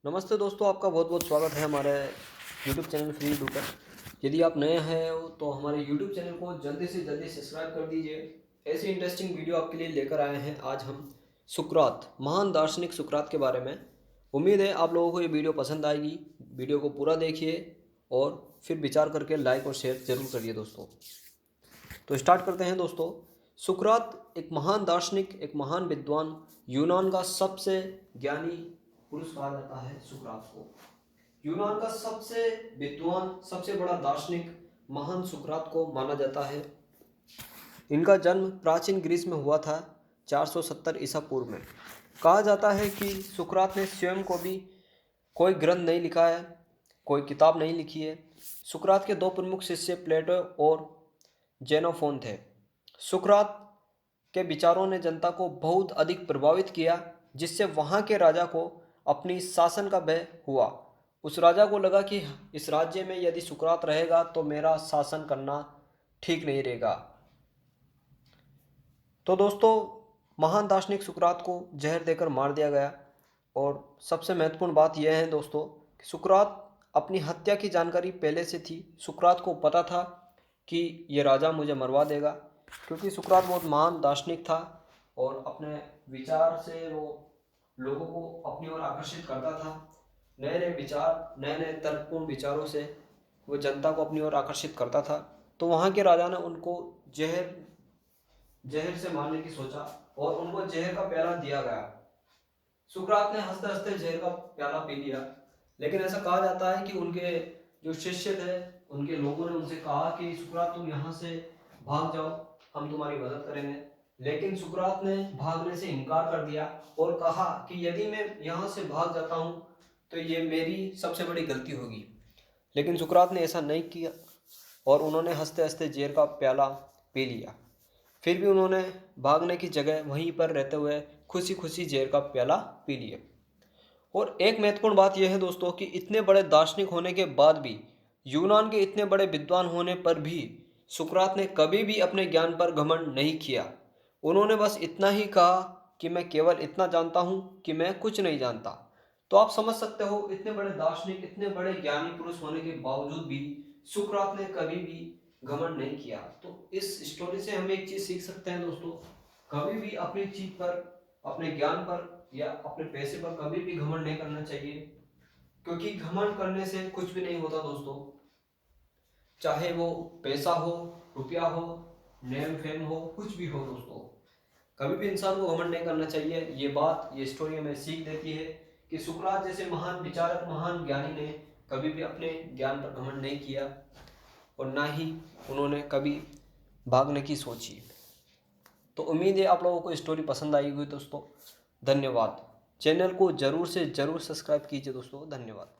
नमस्ते दोस्तों, आपका बहुत बहुत स्वागत है हमारे YouTube चैनल फ्री यूट्यूबर। यदि आप नए हैं तो हमारे YouTube चैनल को जल्दी से जल्दी सब्सक्राइब कर दीजिए। ऐसी इंटरेस्टिंग वीडियो आपके लिए लेकर आए हैं। आज हम सुकरात, महान दार्शनिक सुकरात के बारे में। उम्मीद है आप लोगों को ये वीडियो पसंद आएगी। वीडियो को पूरा देखिए और फिर विचार करके लाइक और शेयर जरूर करिए दोस्तों। तो स्टार्ट करते हैं दोस्तों। सुकरात एक महान दार्शनिक, एक महान विद्वान, यूनान का सबसे ज्ञानी पुरुष कहा जाता है सुकरात को। यूनान का सबसे विद्वान, सबसे बड़ा दार्शनिक महान सुकरात को माना जाता है। इनका जन्म प्राचीन ग्रीस में हुआ था 470 ईसा पूर्व में। कहा जाता है कि सुकरात ने स्वयं को भी कोई ग्रंथ नहीं लिखा है, कोई किताब नहीं लिखी है। सुकरात के दो प्रमुख शिष्य प्लेटो और जेनोफोन थे। सुकरात के विचारों ने जनता को बहुत अधिक प्रभावित किया, जिससे वहाँ के राजा को अपनी शासन का भय हुआ। उस राजा को लगा कि इस राज्य में यदि सुकरात रहेगा तो मेरा शासन करना ठीक नहीं रहेगा। तो दोस्तों, महान दार्शनिक सुकरात को जहर देकर मार दिया गया। और सबसे महत्वपूर्ण बात यह है दोस्तों कि सुकरात अपनी हत्या की जानकारी पहले से थी। सुकरात को पता था कि ये राजा मुझे मरवा देगा, क्योंकि सुकरात बहुत महान दार्शनिक था और अपने विचार से वो लोगों को अपनी ओर आकर्षित करता था। नए नए विचार, नए नए तर्कपूर्ण विचारों से वो जनता को अपनी ओर आकर्षित करता था। तो वहाँ के राजा ने उनको जहर जहर से मारने की सोचा और उनको जहर का प्याला दिया गया। सुकरात ने हंसते हंसते जहर का प्याला पी लिया। लेकिन ऐसा कहा जाता है कि उनके जो शिष्य थे, उनके लोगों ने उनसे कहा कि सुकरात तुम यहाँ से भाग जाओ, हम तुम्हारी मदद करेंगे। लेकिन सुकरात ने भागने से इनकार कर दिया और कहा कि यदि मैं यहाँ से भाग जाता हूँ तो ये मेरी सबसे बड़ी गलती होगी। लेकिन सुकरात ने ऐसा नहीं किया और उन्होंने हंसते हंसते जहर का प्याला पी लिया। फिर भी उन्होंने भागने की जगह वहीं पर रहते हुए खुशी खुशी जहर का प्याला पी लिया। और एक महत्वपूर्ण बात यह है दोस्तों कि इतने बड़े दार्शनिक होने के बाद भी, यूनान के इतने बड़े विद्वान होने पर भी सुकरात ने कभी भी अपने ज्ञान पर घमंड नहीं किया। उन्होंने बस इतना ही कहा कि मैं केवल इतना जानता हूँ कि मैं कुछ नहीं जानता। तो आप समझ सकते हो, इतने बड़े दार्शनिक, इतने बड़े ज्ञानी पुरुष होने के बावजूद भी सुकरात ने कभी भी घमंड नहीं किया। तो इस स्टोरी से हम एक चीज सीख सकते हैं दोस्तों, कभी भी अपनी चीज पर, अपने ज्ञान पर या अपने पैसे पर कभी भी घमंड नहीं करना चाहिए, क्योंकि घमंड करने से कुछ भी नहीं होता दोस्तों। चाहे वो पैसा हो, रुपया हो, नेम फेम हो, कुछ भी हो दोस्तों, कभी भी इंसान को घमंड नहीं करना चाहिए। ये बात, ये स्टोरी हमें सीख देती है कि सुकरात जैसे महान विचारक, महान ज्ञानी ने कभी भी अपने ज्ञान पर घमंड नहीं किया और ना ही उन्होंने कभी भागने की सोची। तो उम्मीद है आप लोगों को स्टोरी पसंद आई होगी दोस्तों। धन्यवाद। चैनल को ज़रूर से ज़रूर सब्सक्राइब कीजिए दोस्तों। धन्यवाद।